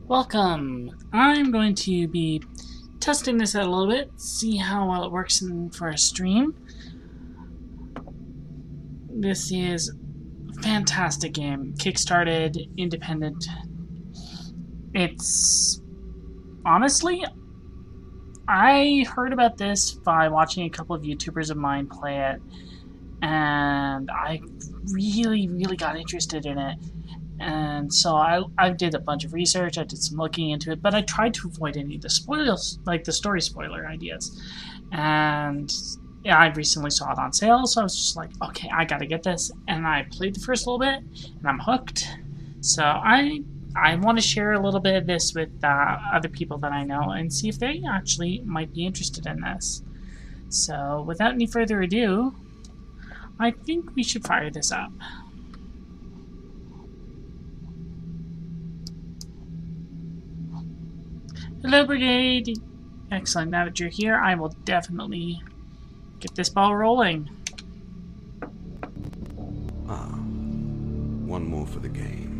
Welcome! I'm going to be testing this out a little bit, see how well it works for a stream. This is a fantastic game. Kickstarted, independent. It's... honestly, I heard about this by watching a couple of YouTubers of mine play it, and I really got interested in it. And so I did a bunch of research, I did some looking into it, but I tried to avoid any of the spoilers, like the story spoiler ideas. And yeah, I recently saw it on sale, so I was just like, okay, I gotta get this. And I played the first little bit, and I'm hooked. So I want to share a little bit of this with other people that I know and see if they actually might be interested in this. So without any further ado, I think we should fire this up. Hello, Brigade! Excellent, now that you're here, I will definitely get this ball rolling. One more for the game.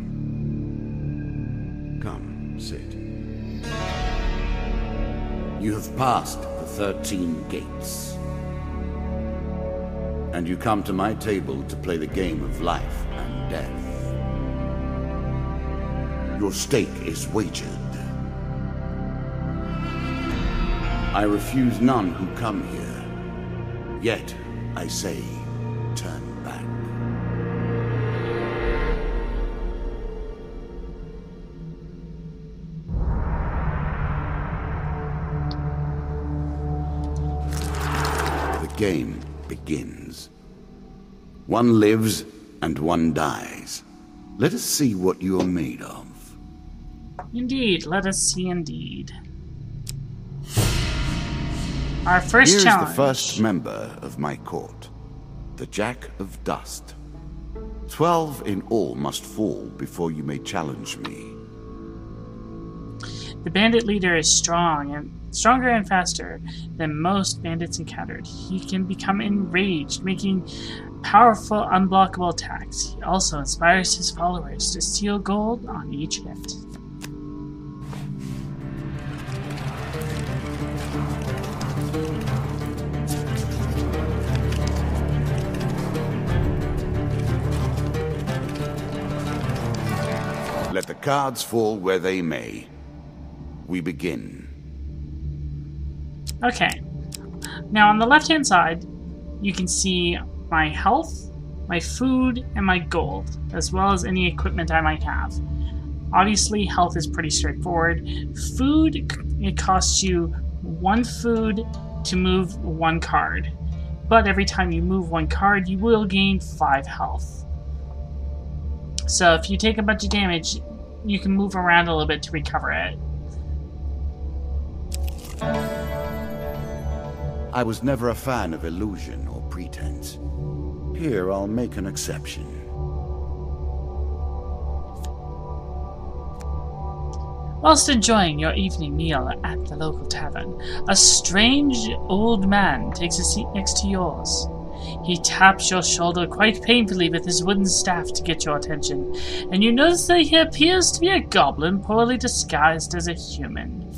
Come, sit. You have passed the 13 gates. And you come to my table to play the game of life and death. Your stake is wagered. I refuse none who come here. Yet, I say, turn back. The game begins. One lives and one dies. Let us see what you are made of. Indeed, let us see indeed. Our first Here challenge. is the first member of my court, the Jack of Dust. 12 in all must fall before you may challenge me. The bandit leader is stronger and faster than most bandits encountered. He can become enraged, making powerful, unblockable attacks. He also inspires his followers to steal gold on each hit. Let the cards fall where they may. We begin. Okay. Now on the left-hand side, you can see my health, my food, and my gold, as well as any equipment I might have. Obviously, health is pretty straightforward. Food, it costs you 1 food to move 1 card. But every time you move 1 card, you will gain 5 health. So if you take a bunch of damage, you can move around a little bit to recover it. I was never a fan of illusion or pretense. Here, I'll make an exception. Whilst enjoying your evening meal at the local tavern, a strange old man takes a seat next to yours. He taps your shoulder quite painfully with his wooden staff to get your attention, and you notice that he appears to be a goblin poorly disguised as a human.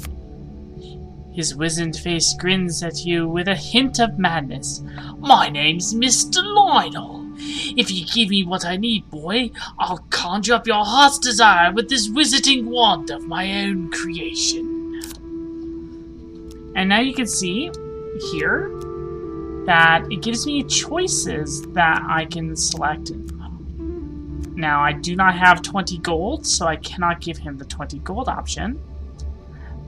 His wizened face grins at you with a hint of madness. "My name's Mr. Lionel. If you give me what I need, boy, I'll conjure up your heart's desire with this wizarding wand of my own creation." And now you can see here that it gives me choices that I can select. Now, I do not have 20 gold, so I cannot give him the 20 gold option.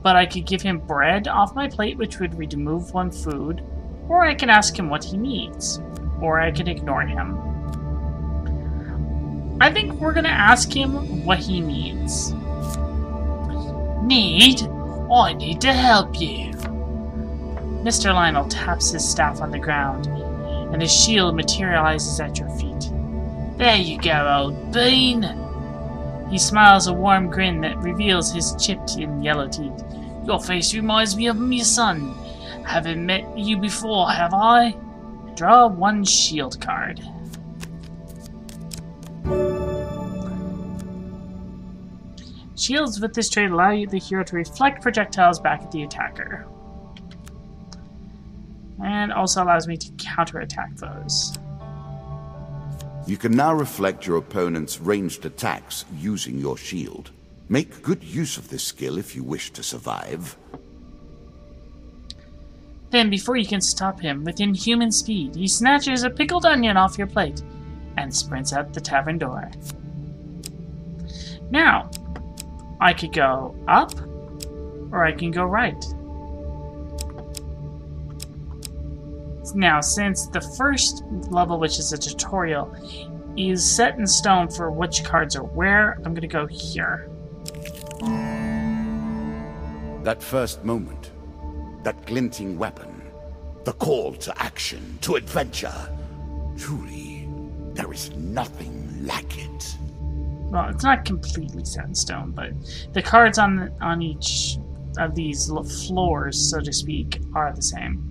But I could give him bread off my plate, which would remove 1 food, or I can ask him what he needs, or I can ignore him. I think we're gonna ask him what he needs. "Need? I need to help you." Mr. Lionel taps his staff on the ground, and his shield materializes at your feet. "There you go, old bean." He smiles a warm grin that reveals his chipped and yellow teeth. "Your face reminds me of me son. Haven't met you before, have I? Draw 1 shield card." Shields with this trait allow the hero to reflect projectiles back at the attacker. And also allows me to counterattack foes. You can now reflect your opponent's ranged attacks using your shield. Make good use of this skill if you wish to survive. Then, before you can stop him, within human speed, he snatches a pickled onion off your plate and sprints out the tavern door. Now, I could go up, or I can go right. Now, since the first level, which is a tutorial, is set in stone for which cards are where, I'm going to go here. That first moment, that glinting weapon, the call to action, to adventure. Truly, there is nothing like it. Well, it's not completely set in stone, but the cards on each of these floors, so to speak, are the same.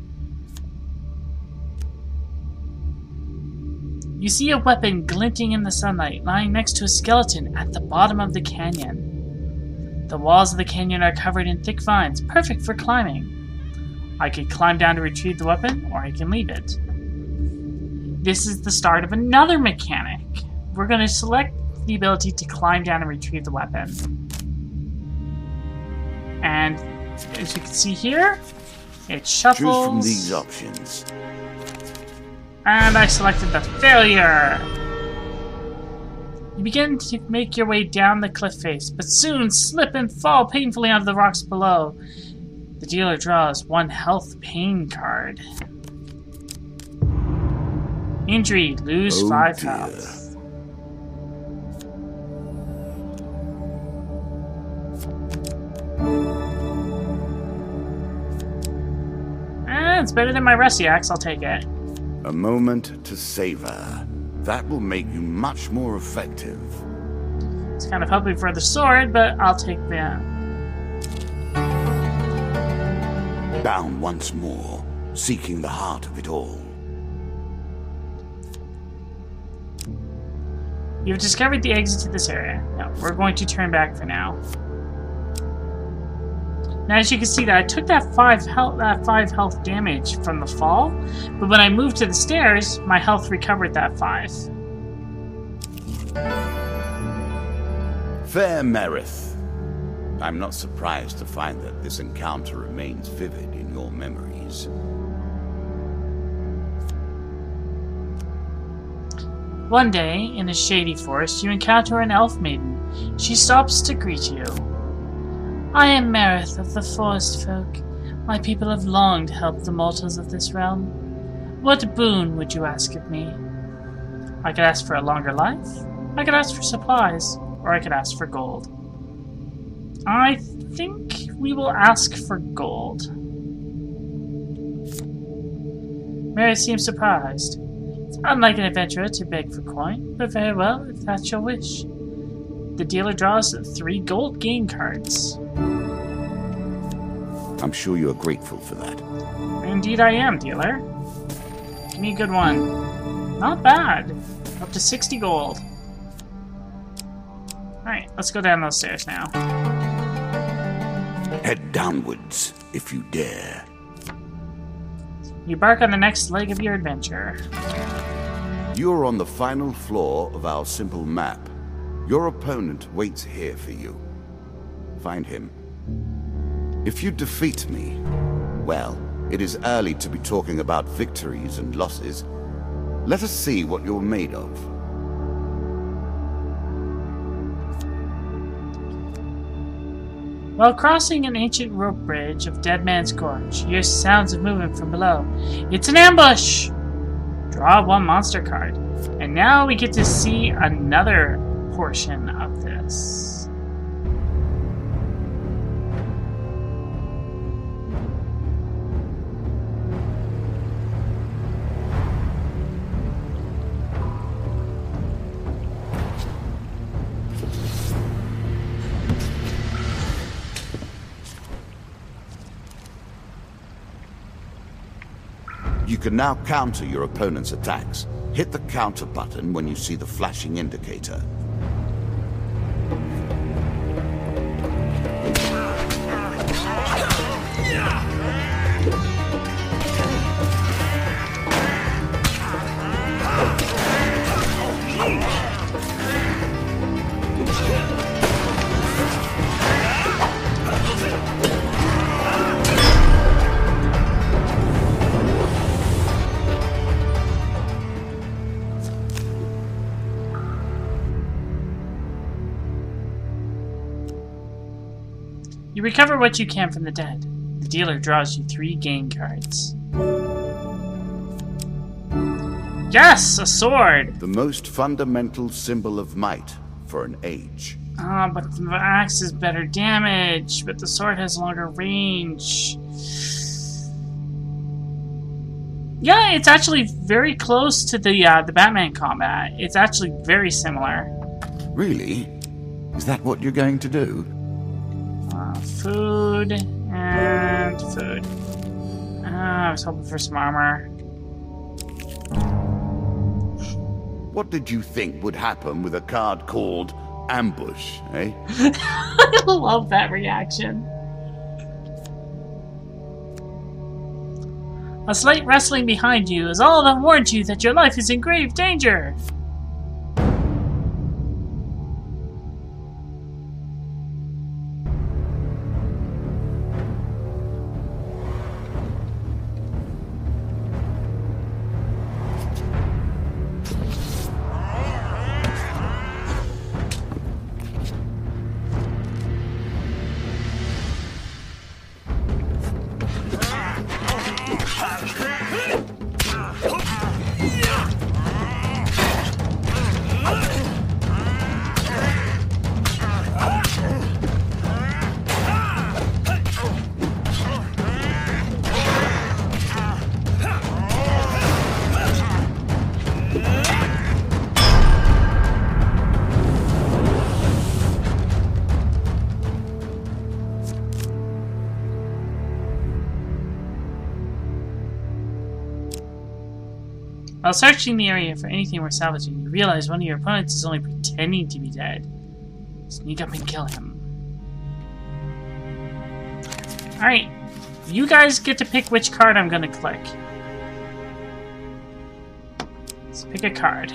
You see a weapon glinting in the sunlight, lying next to a skeleton at the bottom of the canyon. The walls of the canyon are covered in thick vines, perfect for climbing. I could climb down to retrieve the weapon, or I can leave it. This is the start of another mechanic. We're going to select the ability to climb down and retrieve the weapon. And as you can see here, it shuffles. Choose from these options. And I selected the failure. You begin to make your way down the cliff face, but soon slip and fall painfully onto the rocks below. The dealer draws one health pain card. Injury, lose 5 health. It's better than my rusty axe, I'll take it. A moment to savor. That will make you much more effective. It's kind of hoping for the sword, but I'll take that. Down once more, seeking the heart of it all. You've discovered the exit to this area. Now, we're going to turn back for now. Now, as you can see, that I took that 5 health damage from the fall, but when I moved to the stairs, my health recovered that 5. Fair Merith. I'm not surprised to find that this encounter remains vivid in your memories. One day, in a shady forest, you encounter an elf maiden. She stops to greet you. I am Merith of the Forest Folk. My people have longed to help the mortals of this realm. What boon would you ask of me? I could ask for a longer life, I could ask for supplies, or I could ask for gold. I think we will ask for gold. Merith seems surprised. It's unlike an adventurer to beg for coin, but very well, if that's your wish. The dealer draws 3 gold game cards. I'm sure you are grateful for that. Indeed I am, dealer. Give me a good one. Not bad. Up to 60 gold. Alright, let's go down those stairs now. Head downwards, if you dare. You embark on the next leg of your adventure. You are on the final floor of our simple map. Your opponent waits here for you. Find him. If you defeat me, well, it is early to be talking about victories and losses. Let us see what you're made of. While crossing an ancient rope bridge of Dead Man's Gorge, you hear sounds of movement from below. It's an ambush! Draw 1 monster card. And now we get to see another portion of this. You can now counter your opponent's attacks. Hit the counter button when you see the flashing indicator. You recover what you can from the dead. The dealer draws you 3 game cards. Yes, a sword! The most fundamental symbol of might for an age. But the axe is better damage, but the sword has longer range. Yeah, it's actually very close to the Batman combat. It's actually very similar. Really? Is that what you're going to do? Food and food. I was hoping for some armor. What did you think would happen with a card called Ambush, eh? I love that reaction. A slight rustling behind you is all that warns you that your life is in grave danger. While searching the area for anything worth salvaging, you realize one of your opponents is only pretending to be dead. Sneak up and kill him. Alright, you guys get to pick which card I'm gonna click. Let's pick a card.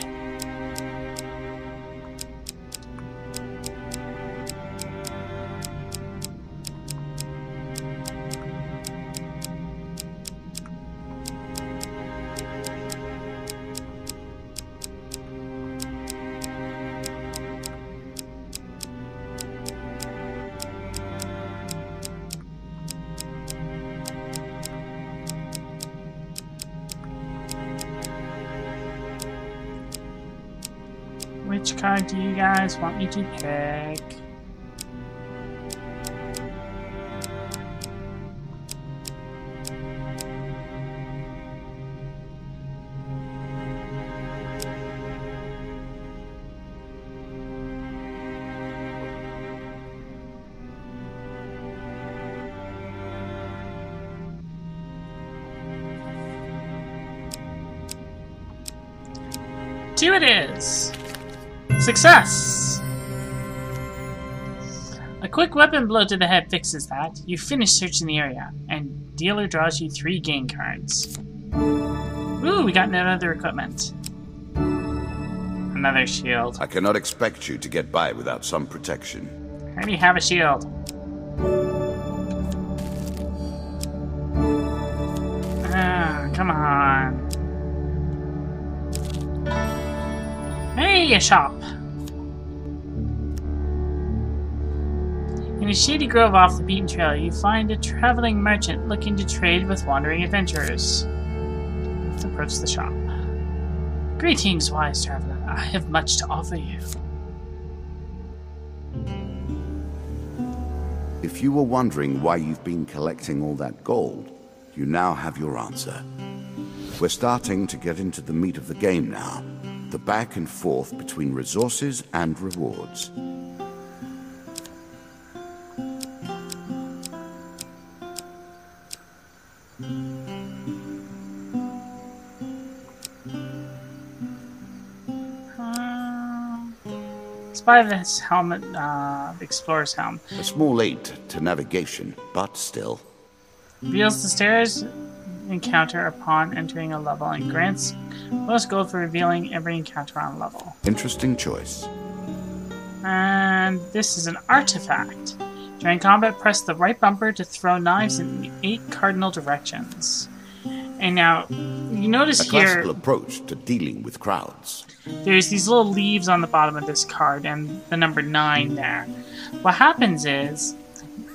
Which card do you guys want me to pick? Two it is! Success! A quick weapon blow to the head fixes that. You finish searching the area, and dealer draws you 3 game cards. Ooh, we got another equipment. Another shield. I cannot expect you to get by without some protection. I already have a shield. Ah, come on. Hey, a shop! In a shady grove off the beaten trail, you find a traveling merchant looking to trade with wandering adventurers. Let's approach the shop. Greetings, wise traveler. I have much to offer you. If you were wondering why you've been collecting all that gold, you now have your answer. We're starting to get into the meat of the game now. The back and forth between resources and rewards. Let's buy this helmet, the explorer's helm. A small aid to navigation, but still. Reveals the stairs encounter upon entering a level and grants most gold for revealing every encounter on a level. Interesting choice. And this is an artifact. During combat, press the right bumper to throw knives in 8 cardinal directions. And now, you notice A classical approach to dealing with crowds. There's these little leaves on the bottom of this card and the number 9 there. What happens is,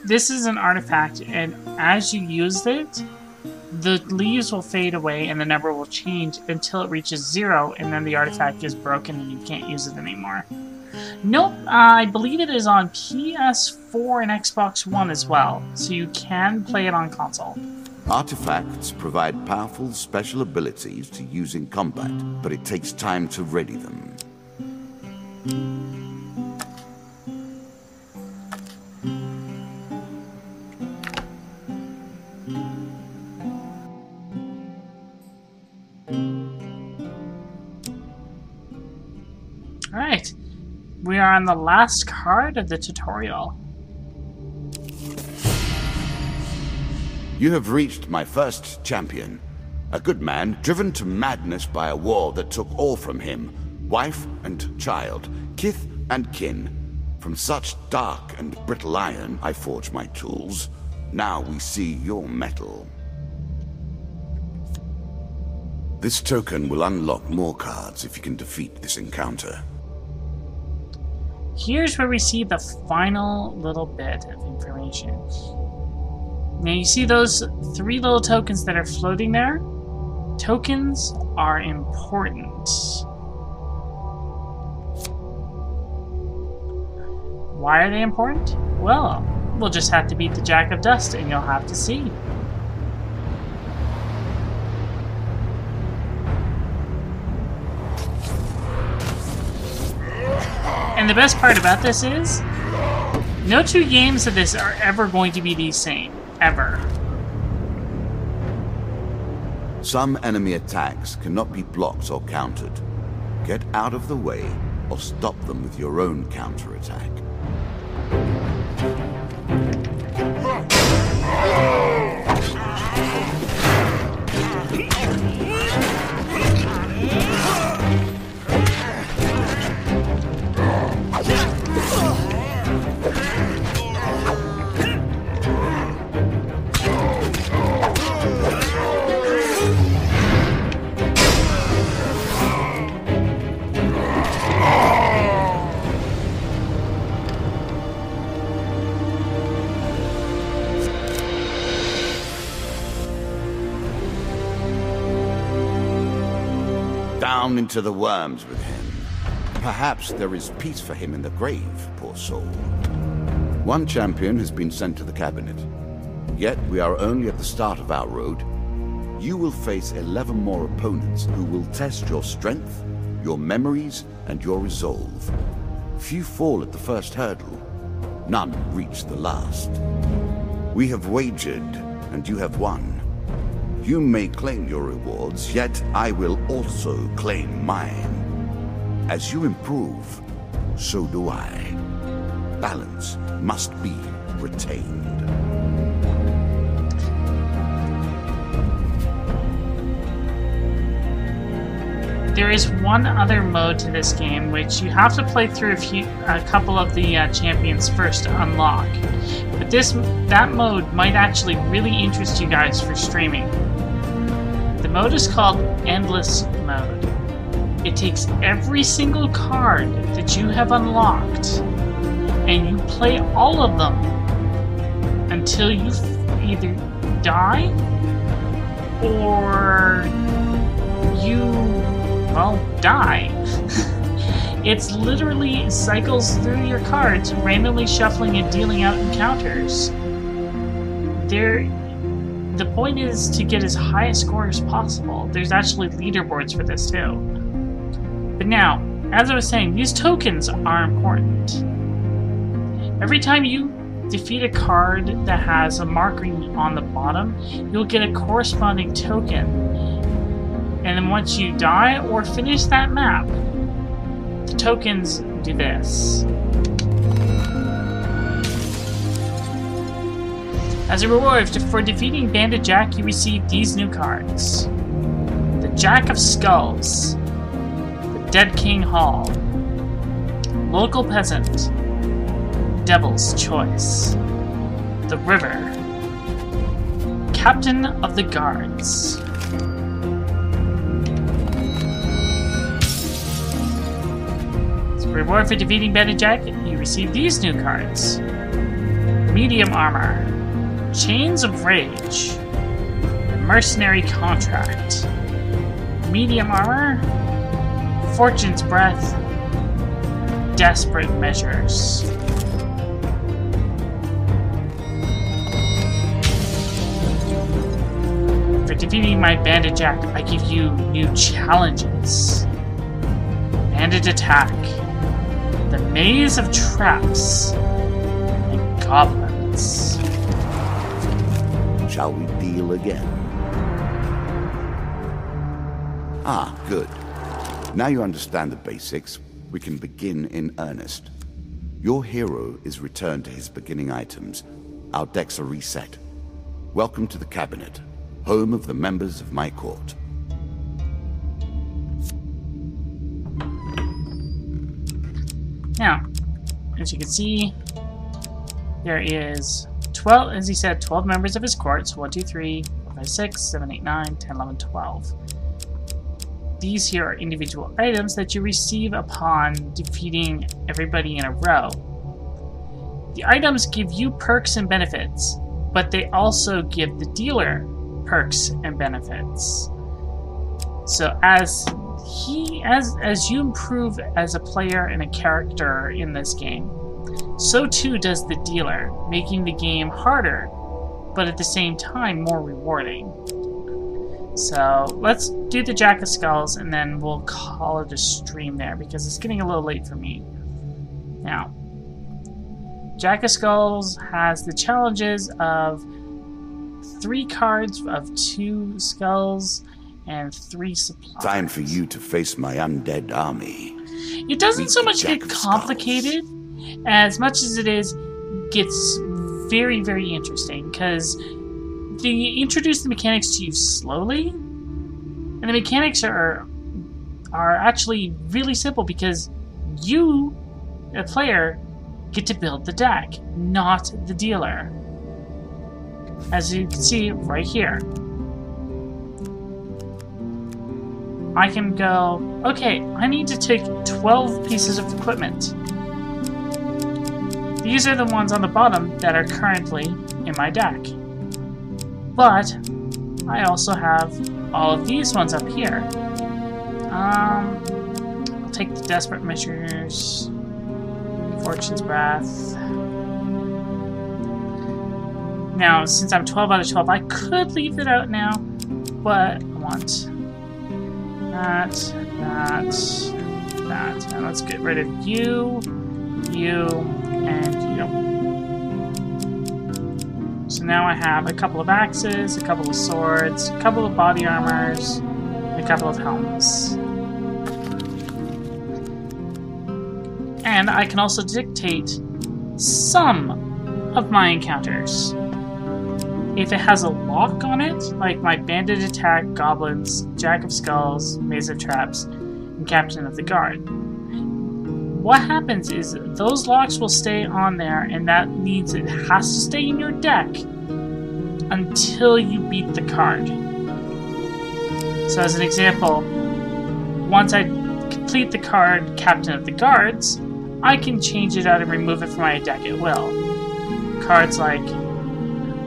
this is an artifact, and as you use it, the leaves will fade away and the number will change until it reaches 0, and then the artifact is broken and you can't use it anymore. Nope, I believe it is on PS4 and Xbox One as well, so you can play it on console. Artifacts provide powerful special abilities to use in combat, but it takes time to ready them. Alright, we are on the last card of the tutorial. You have reached my first champion. A good man driven to madness by a war that took all from him. Wife and child, kith and kin. From such dark and brittle iron I forge my tools. Now we see your metal. This token will unlock more cards if you can defeat this encounter. Here's where we see the final little bit of information. Now you see those 3 little tokens that are floating there? Tokens are important. Why are they important? Well, we'll just have to beat the Jack of Dust and you'll have to see. And the best part about this is, no 2 games of this are ever going to be the same. Ever. Some enemy attacks cannot be blocked or countered. Get out of the way or stop them with your own counterattack. Down into the worms with him. Perhaps there is peace for him in the grave, poor soul. One champion has been sent to the cabinet. Yet we are only at the start of our road. You will face 11 more opponents who will test your strength, your memories, and your resolve. Few fall at the first hurdle. None reach the last. We have wagered, and you have won. You may claim your rewards, yet I will also claim mine. As you improve, so do I. Balance must be retained. There is one other mode to this game, which you have to play through a couple of the champions first to unlock. But that mode might actually really interest you guys for streaming. The mode is called Endless Mode. It takes every single card that you have unlocked, and you play all of them until you either die or you, well, die. It's literally cycles through your cards, randomly shuffling and dealing out encounters. The point is to get as high a score as possible. There's actually leaderboards for this too. But now, as I was saying, these tokens are important. Every time you defeat a card that has a marker on the bottom, you'll get a corresponding token. And then once you die or finish that map, the tokens do this. As a reward for defeating Bandit Jack, you receive these new cards. The Jack of Skulls, the Dead King Hall, Local Peasant, Devil's Choice, the River, Captain of the Guards. As a reward for defeating Bandit Jack, you receive these new cards. Medium armor. Chains of Rage. Mercenary Contract. Medium armor. Fortune's Breath. Desperate Measures. For defeating my Bandit Jack, I give you new challenges. Bandit Attack. The Maze of Traps. And Goblins. Shall we deal again? Ah, good. Now you understand the basics, we can begin in earnest. Your hero is returned to his beginning items. Our decks are reset. Welcome to the cabinet, home of the members of my court. Now, as you can see, there is 12, as he said, 12 members of his court. So 1, 2, 3, 4, 5, 6, 7, 8, 9, 10, 11, 12. These here are individual items that you receive upon defeating everybody in a row. The items give you perks and benefits, but they also give the dealer perks and benefits. So as you improve as a player and a character in this game, so too does the dealer, making the game harder, but at the same time more rewarding. So let's do the Jack of Skulls and then we'll call it a stream there because it's getting a little late for me. Now, Jack of Skulls has the challenges of 3 cards of 2 skulls and 3 supplies. Time for you to face my undead army. It doesn't so much get complicated as much as it gets very, very interesting because they introduce the mechanics to you slowly, and the mechanics are actually really simple because you, a player, get to build the deck, not the dealer. As you can see right here, I can go, okay, I need to take 12 pieces of equipment. These are the ones on the bottom that are currently in my deck. But I also have all of these ones up here. I'll take the Desperate Measures, Fortune's Breath. Now, since I'm 12 out of 12, I could leave it out now, but I want that. And let's get rid of you, and you. So now I have a couple of axes, a couple of swords, a couple of body armors, and a couple of helms. And I can also dictate some of my encounters. If it has a lock on it, like my Bandit Attack, Goblins, Jack of Skulls, Maze of Traps, and Captain of the Guard, what happens is those locks will stay on there, and that means it has to stay in your deck until you beat the card. So as an example, once I complete the card Captain of the Guards, I can change it out and remove it from my deck at will. Cards like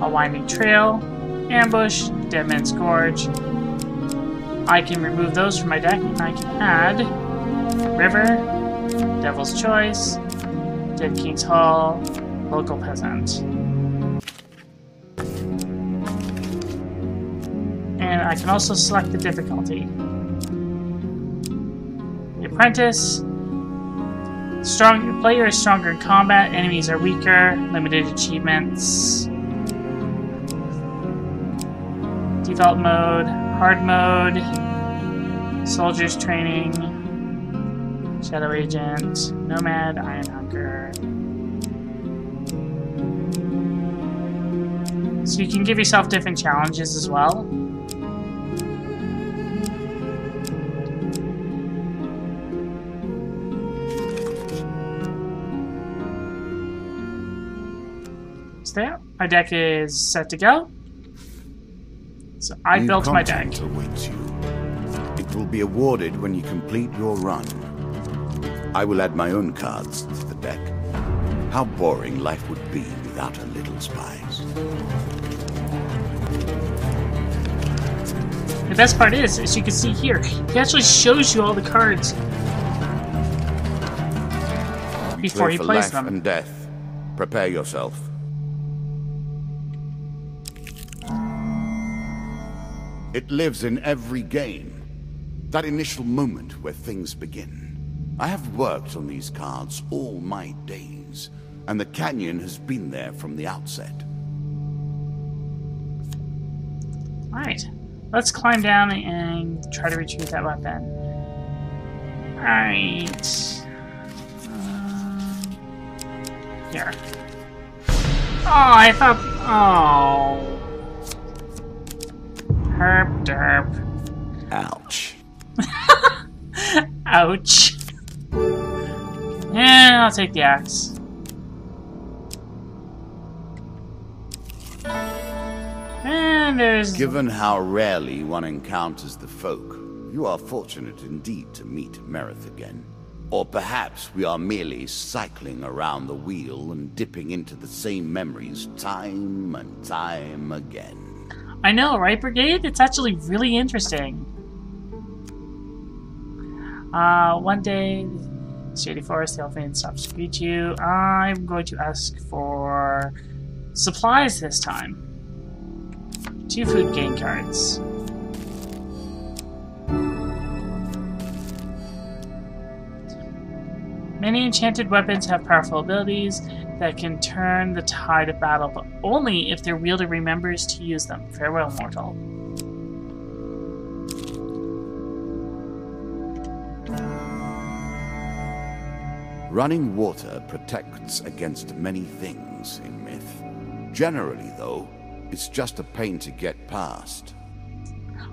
A Winding Trail, Ambush, Dead Man's Gorge, I can remove those from my deck and I can add River, Devil's Choice, Dead King's Hall, Local Peasant. And I can also select the difficulty. The Apprentice. The player is stronger in combat, enemies are weaker, limited achievements. Default mode, hard mode, Soldiers Training, Shadow Agent, Nomad, Iron Hunter. So you can give yourself different challenges as well. So there, our deck is set to go. So I built my deck. Awaits you. It will be awarded when you complete your run. I will add my own cards to the deck. How boring life would be without a little spice. The best part is, as you can see here, he actually shows you all the cards before he plays them. Life and death. Prepare yourself. It lives in every game. That initial moment where things begin. I have worked on these cards all my days, and the canyon has been there from the outset. Alright, let's climb down and try to retrieve that weapon. Alright. Here. Oh, I thought... Oh. Herp derp. Ouch. Ouch. Yeah, I'll take the axe. And there's... Given how rarely one encounters the folk, you are fortunate indeed to meet Merith again. Or perhaps we are merely cycling around the wheel and dipping into the same memories time and time again. I know, right, Brigade? It's actually really interesting. One day, Shady Forest, the Elfin stops to greet you. I'm going to ask for supplies this time. 2 food gain cards. Many enchanted weapons have powerful abilities that can turn the tide of battle, but only if their wielder remembers to use them. Farewell, mortal. Running water protects against many things in myth. Generally, though, it's just a pain to get past.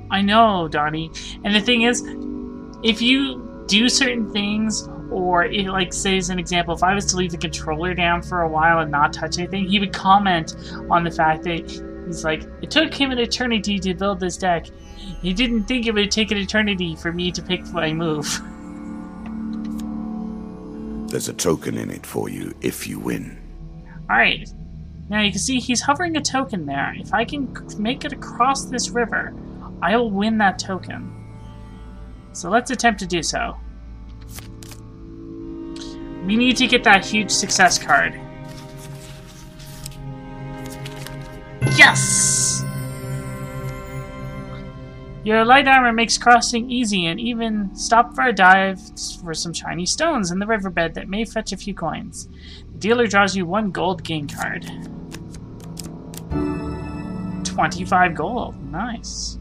I know, Donnie. And the thing is, if you do certain things, or like, say as an example, if I was to leave the controller down for a while and not touch anything, he would comment on the fact that he's like, it took him an eternity to build this deck. He didn't think it would take an eternity for me to pick my move. There's a token in it for you if you win. Alright. Now you can see he's hovering a token there. If I can make it across this river, I will win that token. So let's attempt to do so. We need to get that huge success card. Yes! Your light armor makes crossing easy, and even stop for a dive for some shiny stones in the riverbed that may fetch a few coins. The dealer draws you 1 gold gain card. 25 gold. Nice.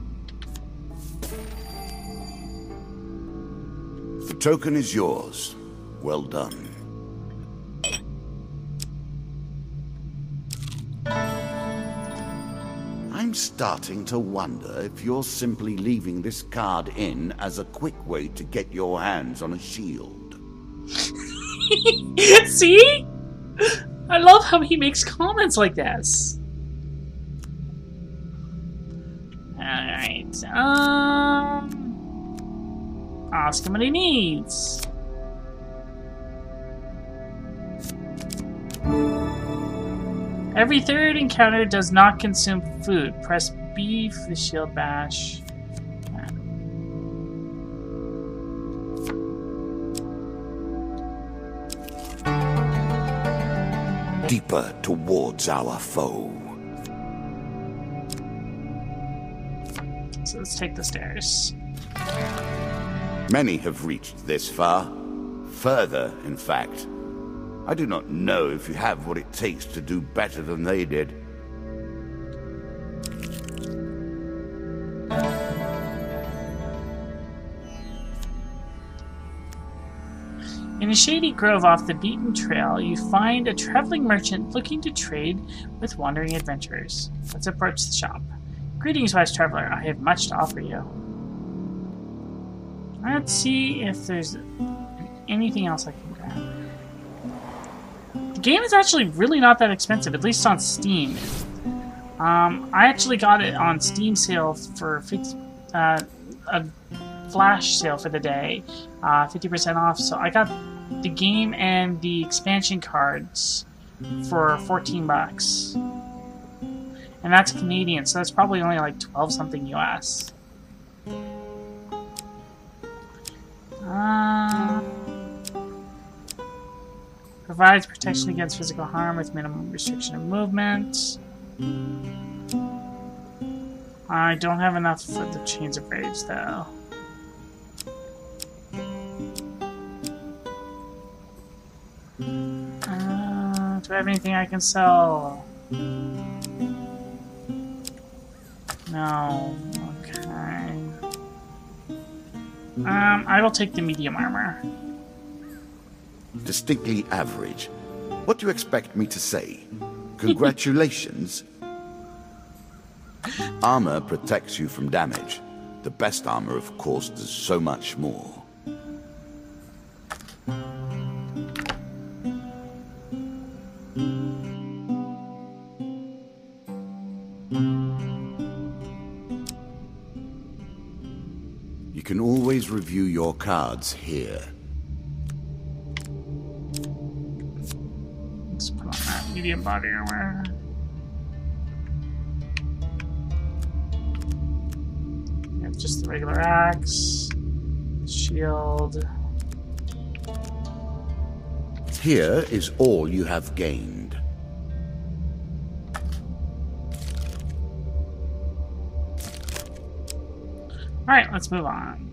The token is yours. Well done. I'm starting to wonder if you're simply leaving this card in as a quick way to get your hands on a shield. See? I love how he makes comments like this. Alright, ask him what he needs. Every third encounter does not consume food. Press B for the shield bash. Deeper towards our foe. So let's take the stairs. Many have reached this far. Further, in fact. I do not know if you have what it takes to do better than they did. In a shady grove off the beaten trail, you find a traveling merchant looking to trade with wandering adventurers. Let's approach the shop. Greetings, wise traveler. I have much to offer you. Let's see if there's anything else I can grab. The game is actually really not that expensive, at least on Steam. I actually got it on Steam sale for a flash sale for the day, 50% off. So I got the game and the expansion cards for 14 bucks. And that's Canadian, so that's probably only like 12 something US. Provides protection against physical harm with minimum restriction of movement. I don't have enough for the Chains of Rage, though. Do I have anything I can sell? No. Okay. I will take the medium armor. Distinctly average. What do you expect me to say? Congratulations? Armor protects you from damage. The best armor, of course, does so much more. You can always review your cards here. Let's put on that medium body armor. We have just the regular axe, shield. Here is all you have gained. Alright, let's move on.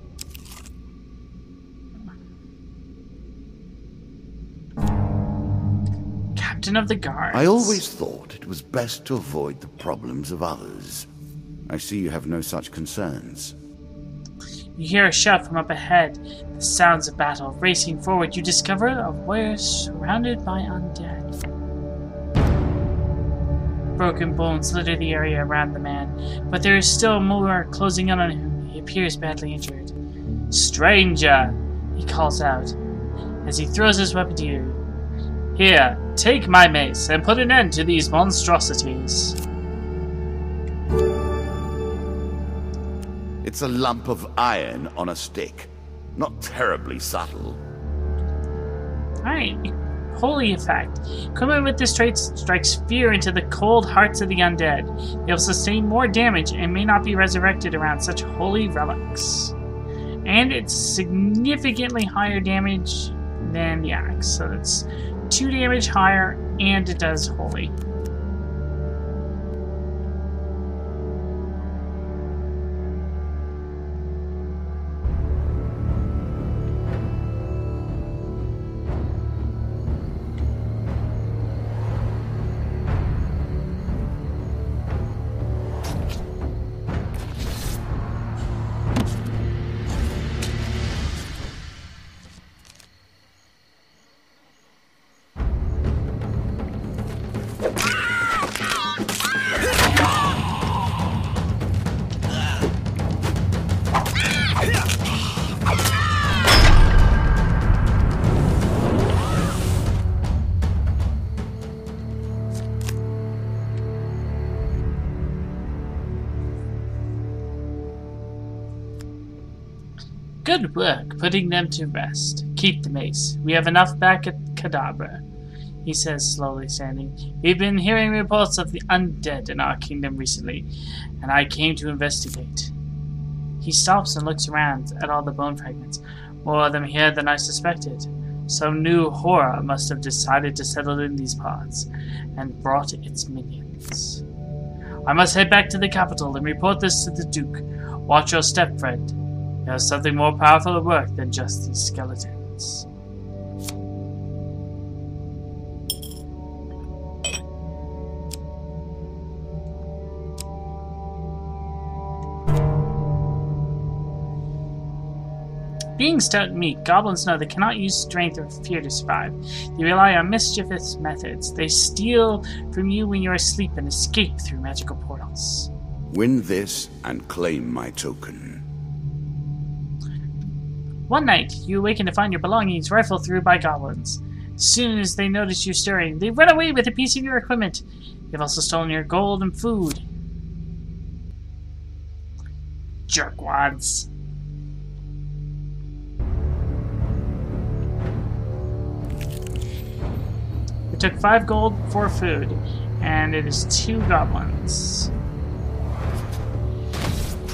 Captain of the Guards. I always thought it was best to avoid the problems of others. I see you have no such concerns. You hear a shout from up ahead. The sounds of battle. Racing forward, you discover a warrior surrounded by undead. Broken bones litter the area around the man, but there is still more closing in on him. He appears badly injured. Stranger, he calls out as he throws his weapon to you. Here, take my mace and put an end to these monstrosities. It's a lump of iron on a stick. Not terribly subtle. Alright, holy effect. Equipment with this trait strikes fear into the cold hearts of the undead. They will sustain more damage and may not be resurrected around such holy relics. And it's significantly higher damage than the axe. So it's 2 damage higher and it does holy. Good work putting them to rest. Keep the mace. We have enough back at Cadabra, he says, slowly standing. We've been hearing reports of the undead in our kingdom recently, and I came to investigate. He stops and looks around at all the bone fragments. More of them here than I suspected. Some new horror must have decided to settle in these parts, and brought its minions. I must head back to the capital and report this to the Duke. Watch your step, friend. There's something more powerful at work than just these skeletons. Being stout and meek, goblins know they cannot use strength or fear to survive. They rely on mischievous methods. They steal from you when you're asleep and escape through magical portals. Win this and claim my token. One night, you awaken to find your belongings rifled through by goblins. As soon as they notice you stirring, they run away with a piece of your equipment. They've also stolen your gold and food. Jerkwads. The We took 5 gold for food, and it is 2 goblins.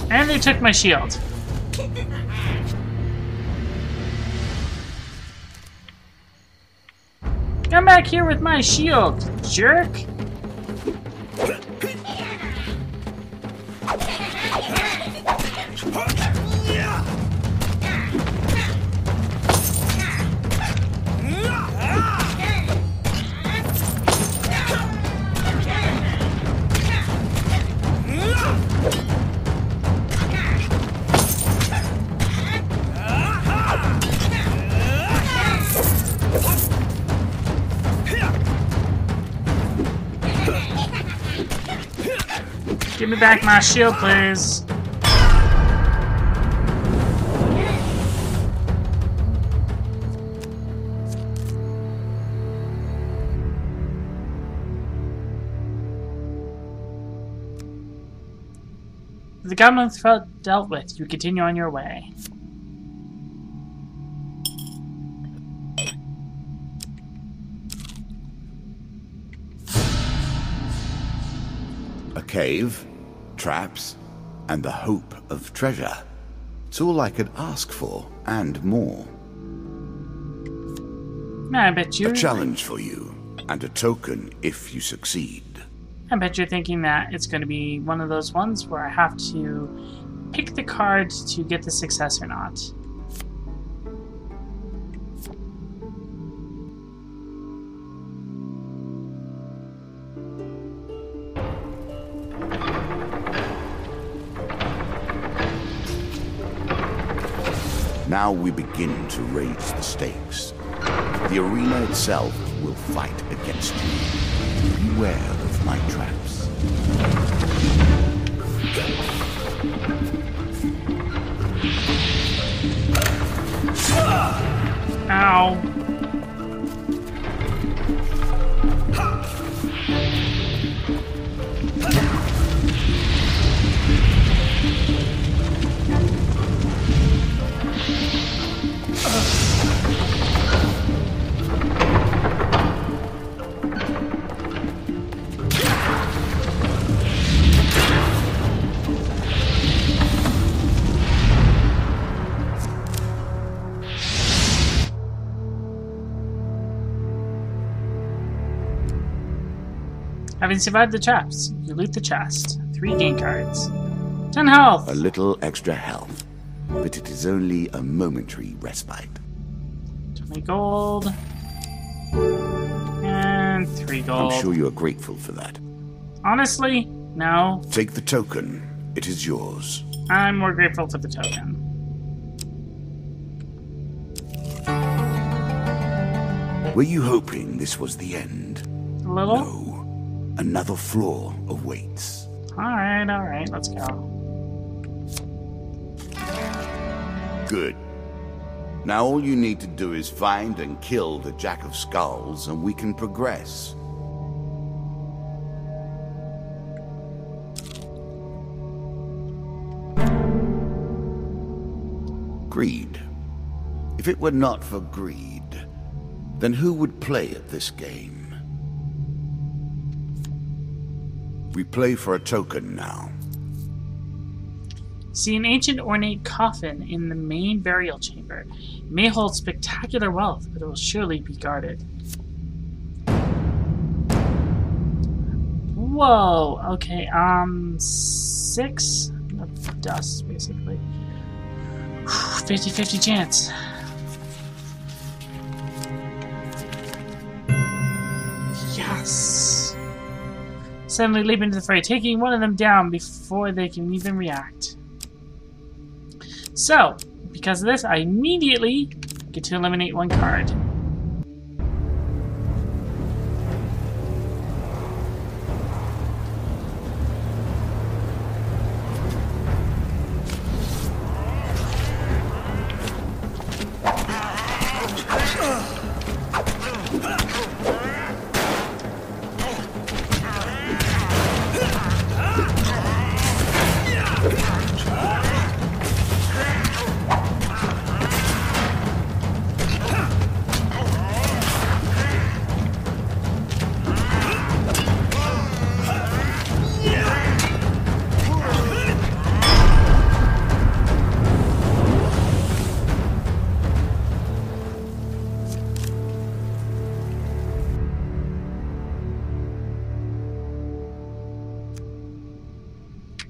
And they took my shield. Come back here with my shield, jerk! Give me back my shield, please. The goblin threat dealt with, you continue on your way. A cave, traps, and the hope of treasure. It's all I could ask for, and more. I bet you. A challenge for you, and a token if you succeed. I bet you're thinking that it's going to be one of those ones where I have to pick the card to get the success or not. Now we begin to raise the stakes. The arena itself will fight against you. Beware of my traps. Ow. Having survived the traps, you loot the chest. 3 game cards. 10 health! A little extra health, but it is only a momentary respite. 20 gold. And 3 gold. I'm sure you are grateful for that. Honestly, no. Take the token. It is yours. I'm more grateful for the token. Were you hoping this was the end? A little? No. Another floor awaits. Alright, let's go. Good. Now all you need to do is find and kill the Jack of Skulls, and we can progress. Greed. If it were not for greed, then who would play at this game? We play for a token now. See an ancient ornate coffin in the main burial chamber. It may hold spectacular wealth, but it will surely be guarded. Whoa, okay, 6 of dust, basically. 50-50 chance. Yes! Suddenly leap into the fray, taking one of them down before they can even react. So, because of this, I immediately get to eliminate 1 card.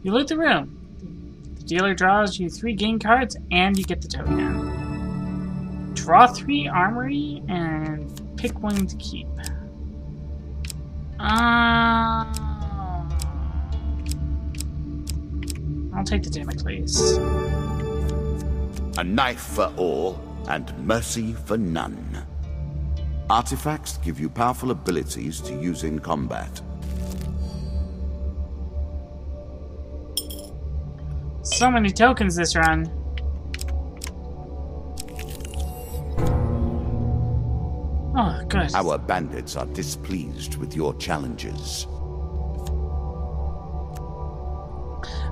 You loot the room. The dealer draws you 3 game cards, and you get the token. Draw 3 armory, and pick 1 to keep. I'll take the Damocles. A knife for all, and mercy for none. Artifacts give you powerful abilities to use in combat. So many tokens this run. Oh, good. Our bandits are displeased with your challenges.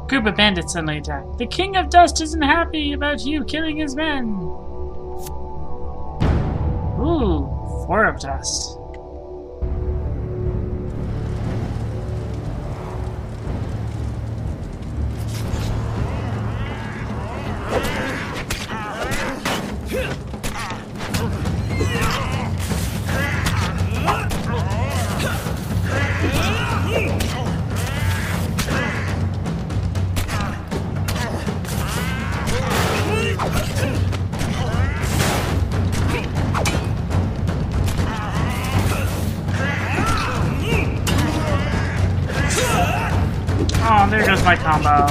Group of bandits suddenly attack. The King of Dust isn't happy about you killing his men. Ooh, 4 of dust. Oh, there goes my combo.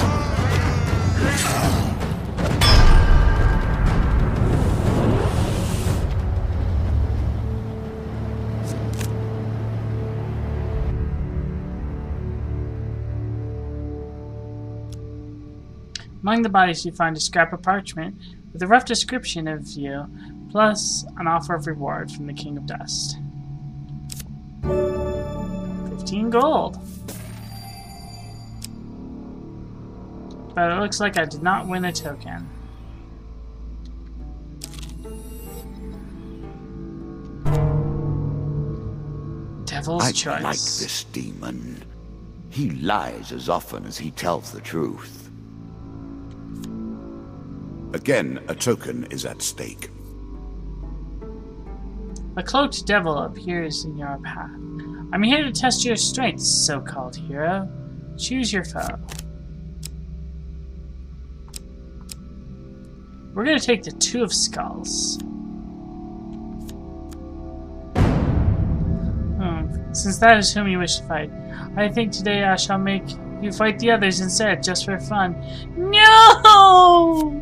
Among the bodies you find a scrap of parchment with a rough description of you, plus an offer of reward from the King of Dust. 15 gold. But it looks like I did not win a token. Devil's Choice. I like this demon. He lies as often as he tells the truth. Again, a token is at stake. A cloaked devil appears in your path. I'm here to test your strength, so-called hero. Choose your foe. We're going to take the 2 of Skulls. Since that is whom you wish to fight, I think today I shall make you fight the others instead, just for fun. No!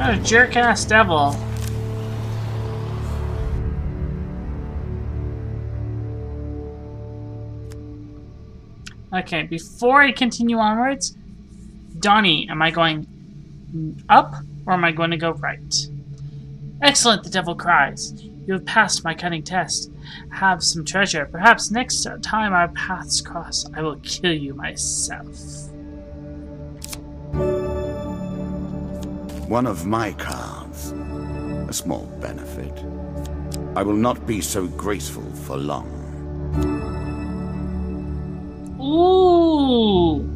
What a jerk-ass devil. Okay, before I continue onwards, Donnie, am I going up or am I going to go right? Excellent, the devil cries. You have passed my cunning test. Have some treasure. Perhaps next time our paths cross, I will kill you myself. One of my cards. A small benefit. I will not be so graceful for long. Ooh!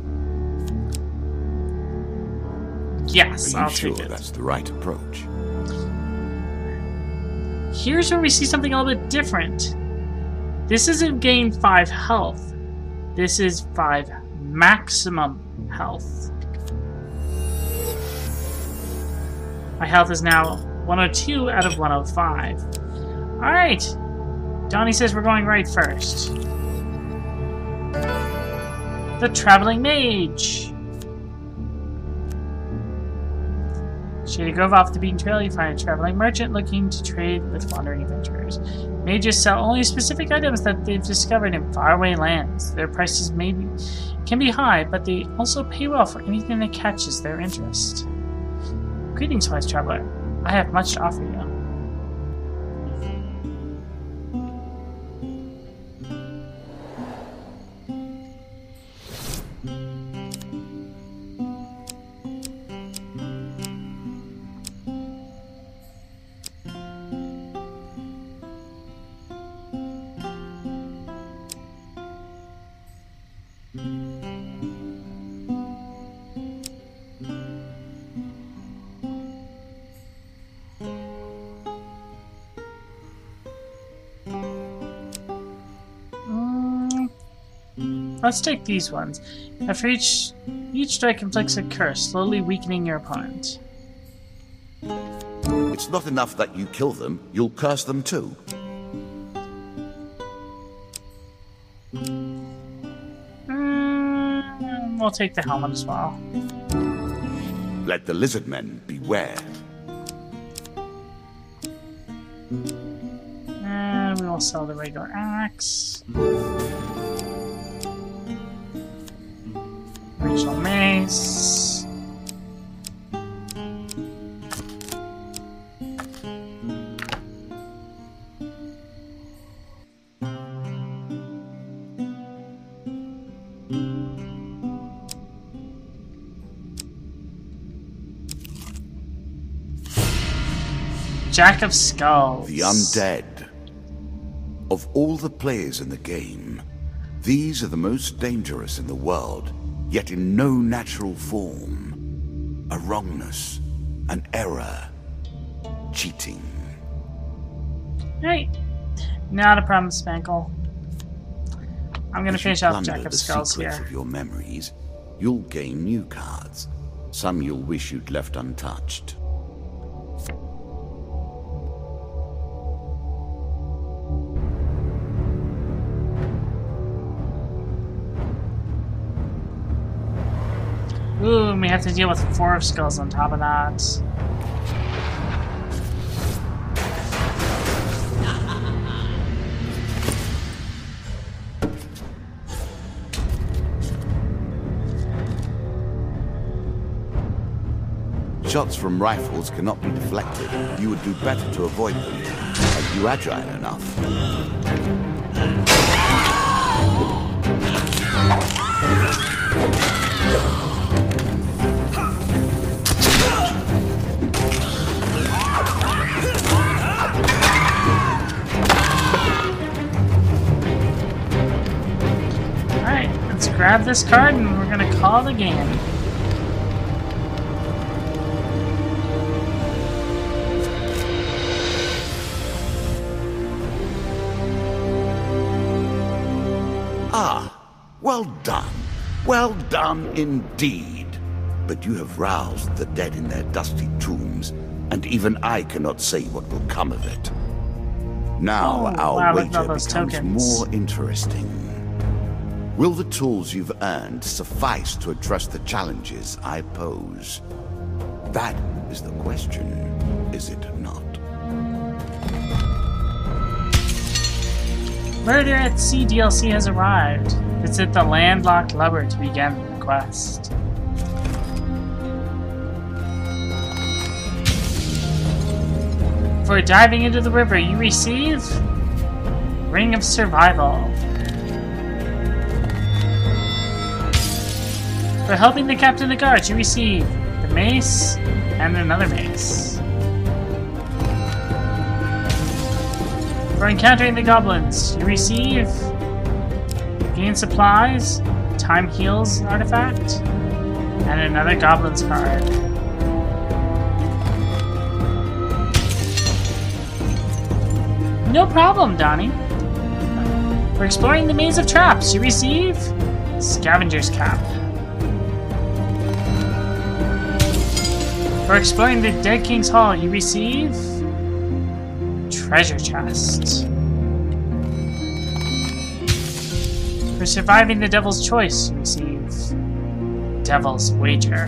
Yes, Are you I'll sure take it. that's the right approach? Here's where we see something a little bit different. This isn't gain 5 health. This is 5 maximum health. My health is now 102 out of 105. Alright. Donnie says we're going right first. The Traveling Mage. Shady Grove off the beaten trail, you find a traveling merchant looking to trade with wandering adventurers. Mages sell only specific items that they've discovered in faraway lands. Their prices can be high, but they also pay well for anything that catches their interest. Greetings, wise traveler. I have much to offer you. Let's take these ones. After each strike inflicts a curse, slowly weakening your opponent. It's not enough that you kill them, you'll curse them too. We'll take the helmet as well. Let the lizard men beware. And we will sell the regular axe. Original mace. Jack of Skulls. The undead. Of all the players in the game, these are the most dangerous in the world, yet in no natural form. A wrongness, an error, cheating. Right. Not a problem, Spankle. I'm gonna finish off Jack of Skulls here. Of your memories, you'll gain new cards. Some you'll wish you'd left untouched. Ooh, and we have to deal with 4 of skulls on top of that. Shots from rifles cannot be deflected. You would do better to avoid them. Are you agile enough? Grab this card and we're gonna call the game. Ah, well done. Well done indeed. But you have roused the dead in their dusty tombs, and even I cannot say what will come of it. Now our wager becomes more interesting. Will the tools you've earned suffice to address the challenges I pose? That is the question, is it not? Murder at Sea DLC has arrived. Visit the landlocked lubber to begin the quest. For diving into the river, you receive Ring of Survival. For helping the captain of the guards, you receive the mace and another mace. For encountering the goblins, you receive gain supplies, time heals artifact, and another goblins card. No problem, Donnie. For exploring the maze of traps, you receive Scavenger's Cap. For exploring the Dead King's Hall, you receive Treasure Chest. For surviving the Devil's Choice, you receive Devil's Wager.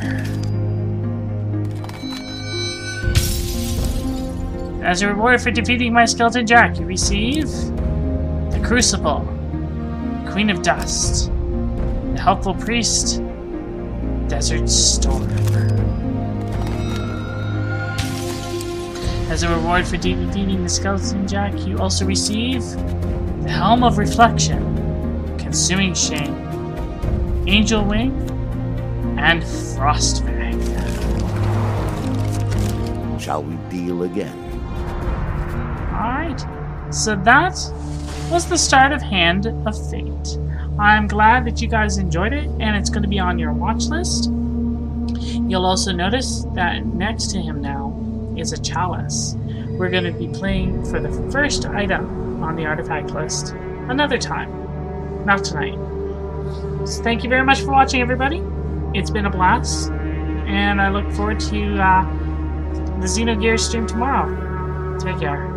As a reward for defeating my Skeleton Jack, you receive the Crucible, Queen of Dust, the Helpful Priest, Desert Storm. As a reward for defeating the Skeleton Jack, you also receive the Helm of Reflection, Consuming Shame, Angel Wing, and Frostfang. Shall we deal again? Alright, so that was the start of Hand of Fate. I'm glad that you guys enjoyed it, and it's going to be on your watch list. You'll also notice that next to him now is a chalice. We're going to be playing for the first item on the artifact list another time, not tonight. So thank you very much for watching, everybody. It's been a blast, and I look forward to the Xenogears stream tomorrow. Take care.